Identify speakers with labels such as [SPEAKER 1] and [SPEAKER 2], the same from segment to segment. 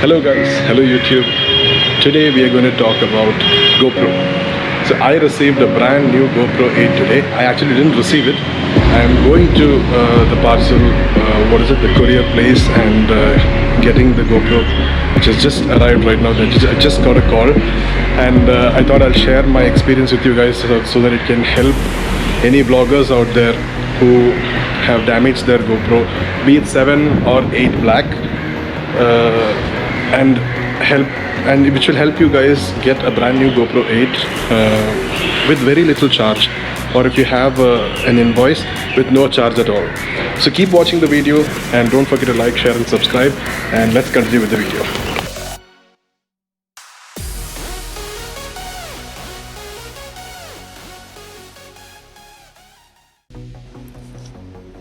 [SPEAKER 1] Hello guys, hello YouTube. Today we are going to talk about GoPro. So I received a brand new GoPro 8 today. I actually didn't receive it. I am going to the parcel, the courier place, and getting the GoPro, which has just arrived right now. I just got a call, and I thought I'll share my experience with you guys so that it can help any bloggers out there who have damaged their GoPro, be it 7 or 8 black. And help and which will help you guys get a brand new GoPro 8 with very little charge, or if you have an invoice with no charge at all. So keep watching the video and don't forget to like, share and subscribe, and let's continue with the video.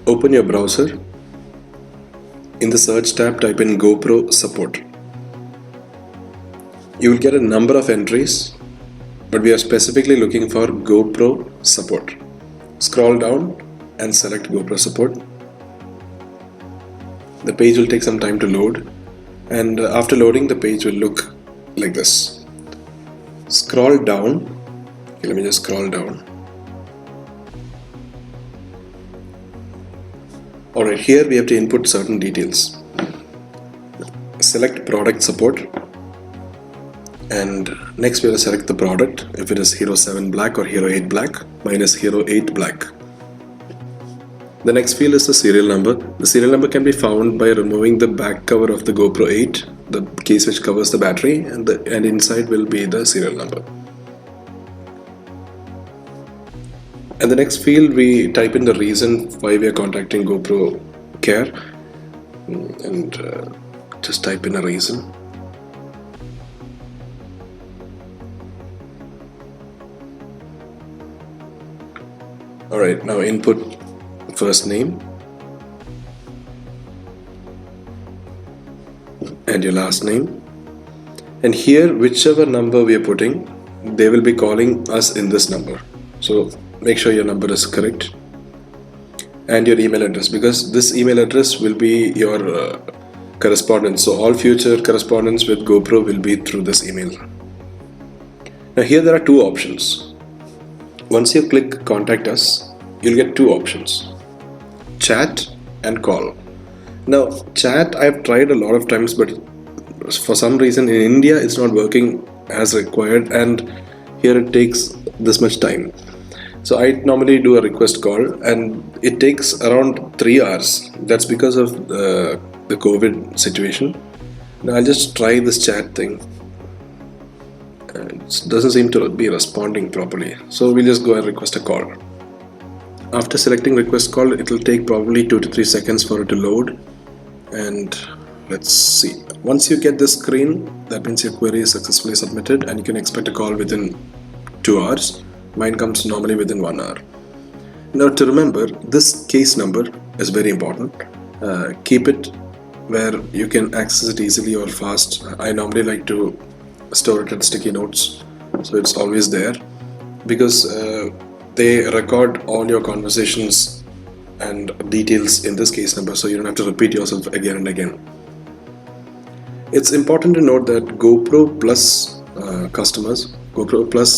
[SPEAKER 2] Open your browser. In the search tab, type in GoPro support. You will get a number of entries, but we are specifically looking for GoPro support. Scroll down and select GoPro support. The page will take some time to load, and after loading, the page will look like this. Scroll down. Okay, let me just scroll down. Alright, here we have to input certain details. Select product support, and next we will select the product, if it is Hero 7 Black or Hero 8 Black. Mine is Hero 8 Black. The next field is the serial number. The serial number can be found by removing the back cover of the GoPro 8, the case which covers the battery, and inside will be the serial number. And the next field, we type in the reason why we are contacting GoPro Care, and just type in a reason. Alright, now input first name and your last name, and here whichever number we are putting, they will be calling us in this number. So make sure your number is correct, and your email address, because this email address will be your correspondence. So all future correspondence with GoPro will be through this email. Now here there are two options. Once you click contact us, you'll get two options: chat and call. Now chat I've tried a lot of times, but for some reason in India it's not working as required, and here it takes this much time. So I normally do a request call, and it takes around 3 hours. That's because of the COVID situation. Now I'll just try this chat thing. It doesn't seem to be responding properly. So we'll just go and request a call. After selecting request call, it will take probably 2 to 3 seconds for it to load. And let's see. Once you get this screen, that means your query is successfully submitted, and you can expect a call within 2 hours. Mine comes normally within 1 hour. Now to remember, this case number is very important. Keep it where you can access it easily or fast. I normally like to store it in sticky notes, so it's always there, because they record all your conversations and details in this case number, so you don't have to repeat yourself again and again. It's important to note that GoPro Plus customers, GoPro Plus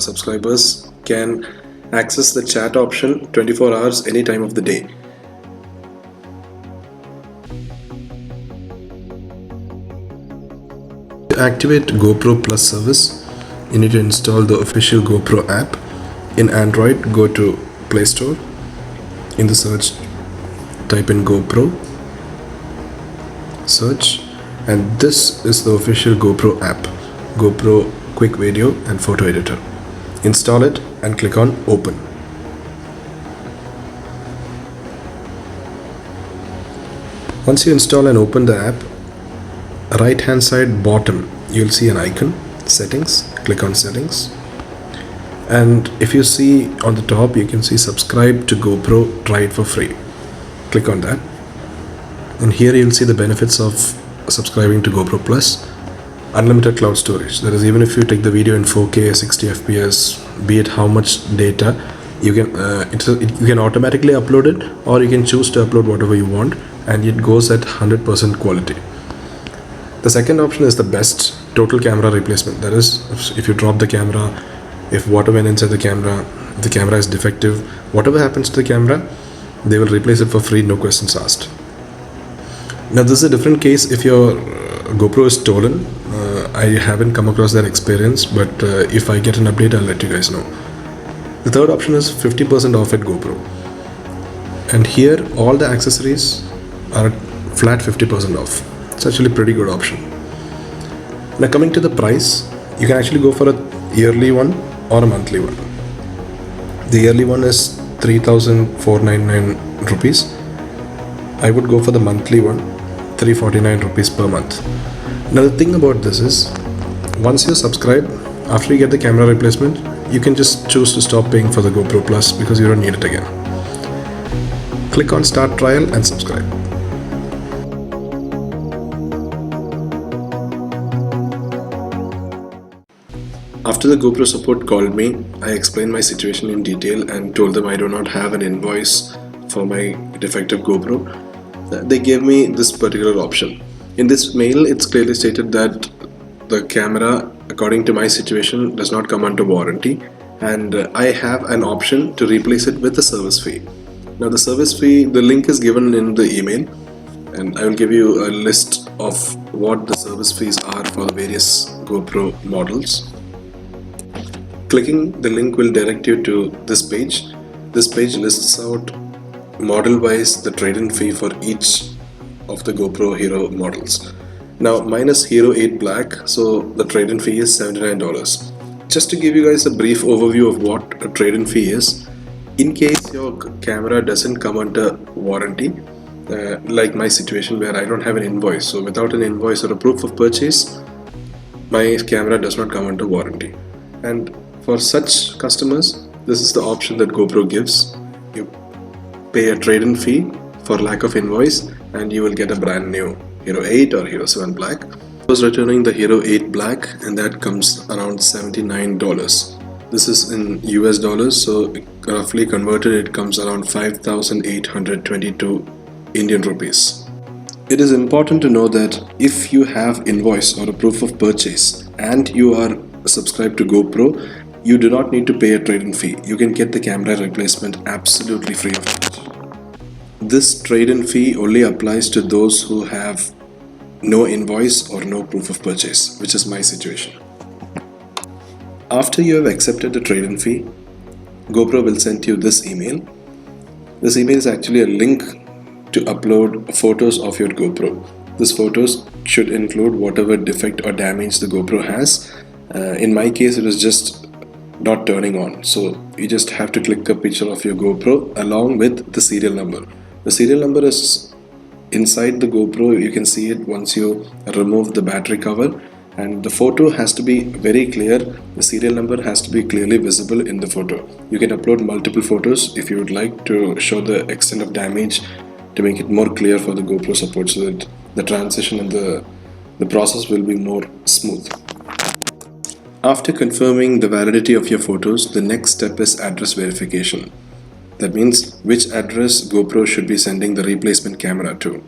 [SPEAKER 2] subscribers can access the chat option 24 hours any time of the day. To activate GoPro Plus service, you need to install the official GoPro app. In Android, go to Play Store. In the search, type in GoPro, search, and this is the official GoPro app, GoPro Quick Video and Photo Editor. Install it and click on Open. Once you install and open the app, right hand side bottom you'll see an icon, Settings. Click on Settings, and if you see on the top, you can see Subscribe to GoPro, try it for free. Click on that, and here you'll see the benefits of subscribing to GoPro Plus. Unlimited cloud storage. That is, even if you take the video in 4K 60 fps, be it how much data, you can automatically upload it, or you can choose to upload whatever you want, and it goes at 100% quality. The second option is the best, total camera replacement. That is, if you drop the camera, if water went inside the camera is defective, whatever happens to the camera, they will replace it for free, no questions asked. Now this is a different case if your GoPro is stolen. I haven't come across that experience, but if I get an update, I'll let you guys know. The third option is 50% off at GoPro. And here all the accessories are flat 50% off. It's actually a pretty good option. Now coming to the price, you can actually go for a yearly one or a monthly one. The yearly one is 3,499 rupees. I would go for the monthly one, 349 rupees per month. Now the thing about this is, once you subscribe, after you get the camera replacement, you can just choose to stop paying for the GoPro Plus because you don't need it again. Click on Start Trial and subscribe. After the GoPro support called me, I explained my situation in detail and told them I do not have an invoice for my defective GoPro. They gave me this particular option. In this mail, it's clearly stated that the camera, according to my situation, does not come under warranty, and I have an option to replace it with a service fee. Now the service fee, the link is given in the email, and I will give you a list of what the service fees are for the various GoPro models. Clicking the link will direct you to this page. This page lists out model-wise the trade-in fee for each of the GoPro Hero models. Now mine is Hero 8 Black, so the trade-in fee is $79. Just to give you guys a brief overview of what a trade-in fee is, in case your camera doesn't come under warranty, like my situation where I don't have an invoice, so without an invoice or a proof of purchase, my camera does not come under warranty. And for such customers, this is the option that GoPro gives. You pay a trade-in fee for lack of invoice and you will get a brand new Hero 8 or Hero 7 Black. I was returning the Hero 8 Black and that comes around $79. This is in US dollars, so roughly converted it comes around 5,822 Indian rupees. It is important to know that if you have invoice or a proof of purchase and you are subscribed to GoPro, you do not need to pay a trade-in fee. You can get the camera replacement absolutely free of charge. This trade-in fee only applies to those who have no invoice or no proof of purchase, which is my situation. After you have accepted the trade-in fee, GoPro will send you this email. This email is actually a link to upload photos of your GoPro. These photos should include whatever defect or damage the GoPro has. In my case, it is just not turning on, so you just have to click a picture of your GoPro along with the serial number. The serial number is inside the GoPro. You can see it once you remove the battery cover, and the photo has to be very clear. The serial number has to be clearly visible in the photo. You can upload multiple photos if you would like to show the extent of damage to make it more clear for the GoPro support, so that the transition and the process will be more smooth. After confirming the validity of your photos, the next step is address verification. That means which address GoPro should be sending the replacement camera to.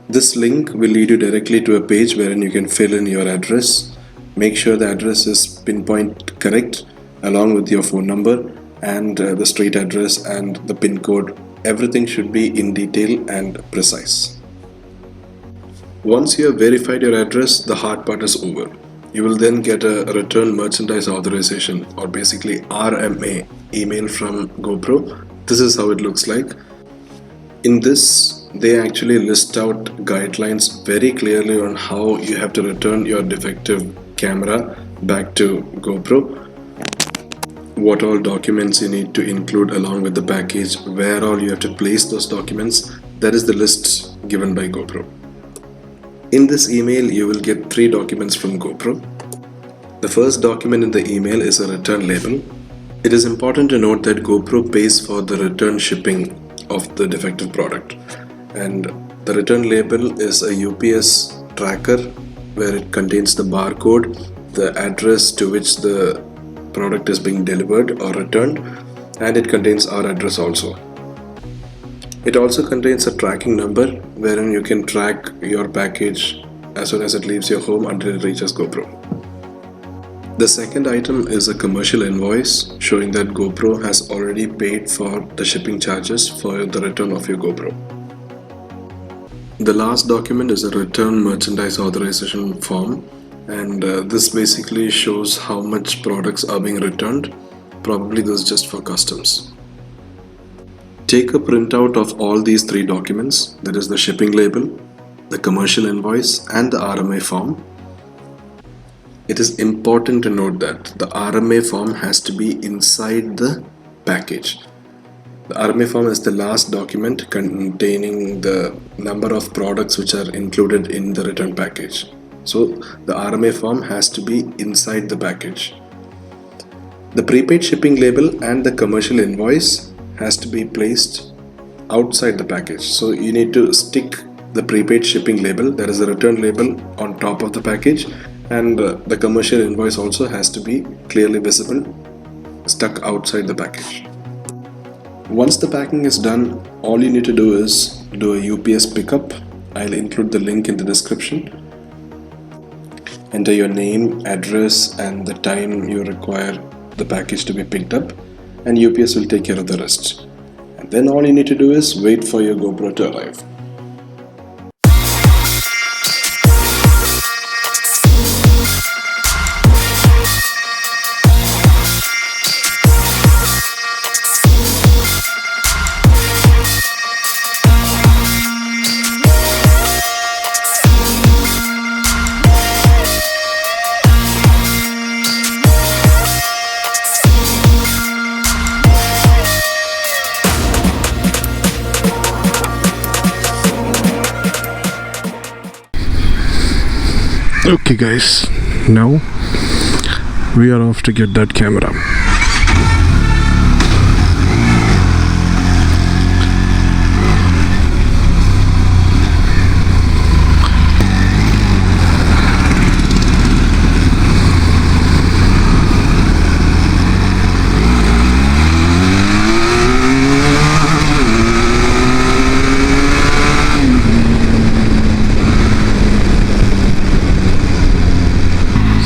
[SPEAKER 2] This link will lead you directly to a page wherein you can fill in your address. Make sure the address is pinpoint correct along with your phone number and the street address and the pin code. Everything should be in detail and precise. Once you have verified your address, the hard part is over. You will then get a return merchandise authorization, or basically RMA email from GoPro. This is how it looks like. In this, they actually list out guidelines very clearly on how you have to return your defective camera back to GoPro, what all documents you need to include along with the package, where all you have to place those documents. That is the list given by GoPro. In this email, you will get 3 documents from GoPro. The first document in the email is a return label. It is important to note that GoPro pays for the return shipping of the defective product, and the return label is a UPS tracker where it contains the barcode, the address to which the product is being delivered or returned, and it contains our address also. It also contains a tracking number wherein you can track your package as soon as it leaves your home until it reaches GoPro. The second item is a commercial invoice showing that GoPro has already paid for the shipping charges for the return of your GoPro. The last document is a return merchandise authorization form, and this basically shows how much products are being returned. Probably this is just for customs. Take a printout of all these three documents, that is the shipping label, the commercial invoice and the RMA form. It is important to note that the RMA form has to be inside the package. The RMA form is the last document containing the number of products which are included in the return package. So the RMA form has to be inside the package. The prepaid shipping label and the commercial invoice has to be placed outside the package. So you need to stick the prepaid shipping label, that is the return label, on top of the package, and the commercial invoice also has to be clearly visible, stuck outside the package. Once the packing is done, all you need to do is do a UPS pickup. I'll include the link in the description. Enter your name, address and the time you require the package to be picked up, and UPS will take care of the rest. And then all you need to do is wait for your GoPro to arrive.
[SPEAKER 1] Okay guys, now we are off to get that camera.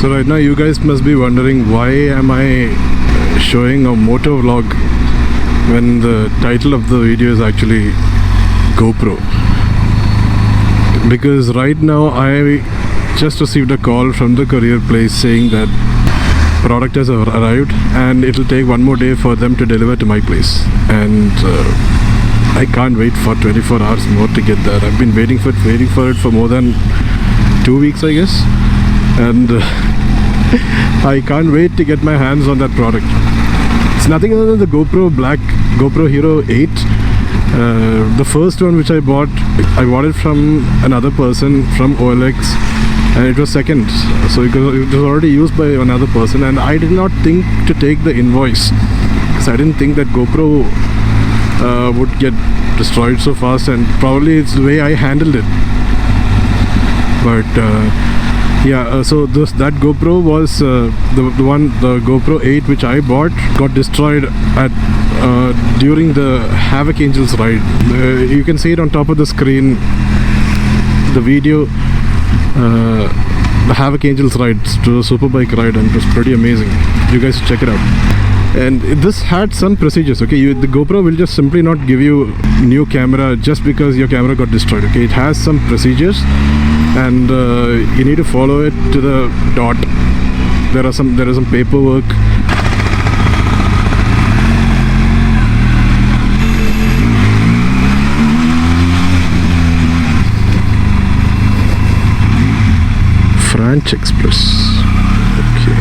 [SPEAKER 1] So right now you guys must be wondering, why am I showing a motor vlog when the title of the video is actually GoPro? Because right now I just received a call from the courier place saying that product has arrived and it will take one more day for them to deliver to my place, and I can't wait for 24 hours more to get that. I've been waiting for it for more than 2 weeks, I guess, and I can't wait to get my hands on that product. It's nothing other than the GoPro Hero 8. The first one which I bought it from another person from OLX, and it was second, so it was already used by another person, and I did not think to take the invoice because I didn't think that GoPro would get destroyed so fast, and probably it's the way I handled it. But so that GoPro was the GoPro 8 which I bought got destroyed during the Havoc Angels ride. You can see it on top of the screen, the video, the Havoc Angels ride, to a superbike ride, and it was pretty amazing. You guys should check it out. And this had some procedures, okay? The GoPro will just simply not give you new camera just because your camera got destroyed, okay? It has some procedures, and you need to follow it to the dot. There is some paperwork. French Express. Okay.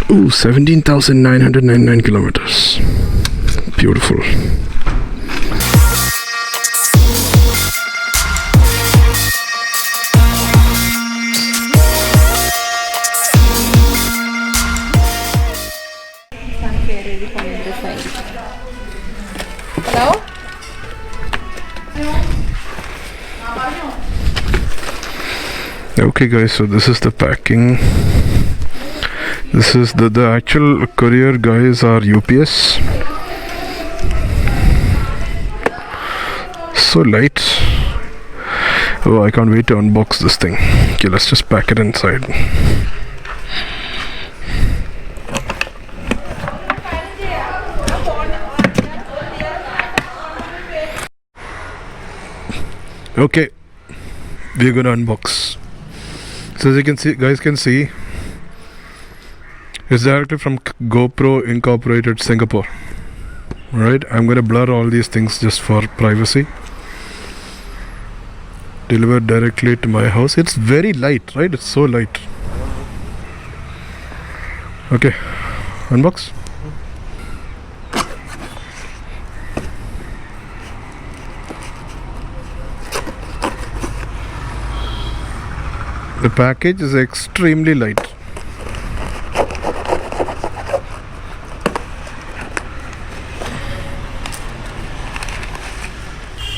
[SPEAKER 1] Ooh, 17,999 kilometers. Beautiful.
[SPEAKER 3] Hello?
[SPEAKER 1] Okay guys, so this is the packing. This is the actual courier guys are UPS. So light. Oh, I can't wait to unbox this thing. Okay, let's just pack it inside. Okay, we're gonna unbox. So as you can see, guys can see, it's directly from GoPro Incorporated Singapore. Right, I'm gonna blur all these things just for privacy. Delivered directly to my house. It's very light, right? It's so light. Okay, unbox. The package is extremely light.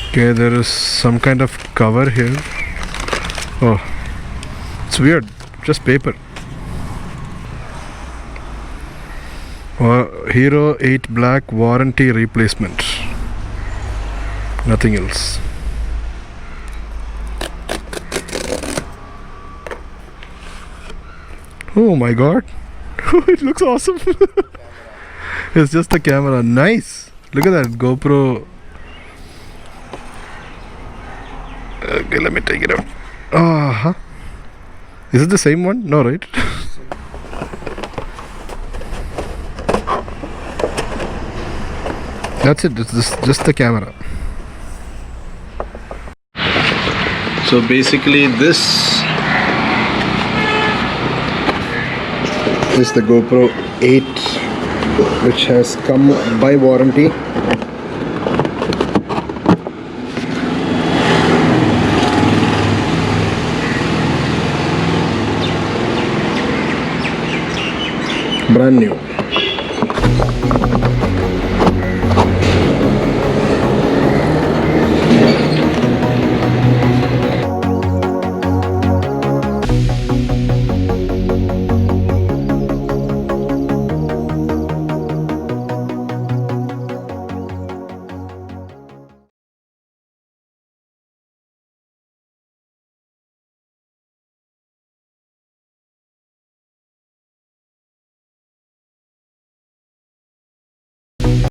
[SPEAKER 1] Okay, there is some kind of cover here. Oh, it's weird. Just paper. Hero 8 Black warranty replacement. Nothing else. Oh my god. It looks awesome. It's just the camera. Nice. Look at that GoPro. Okay, let me take it out. Uh-huh. Is it the same one? No, right? That's it. It's just the camera. So basically this is the GoPro 8, which has come by warranty. Brand new.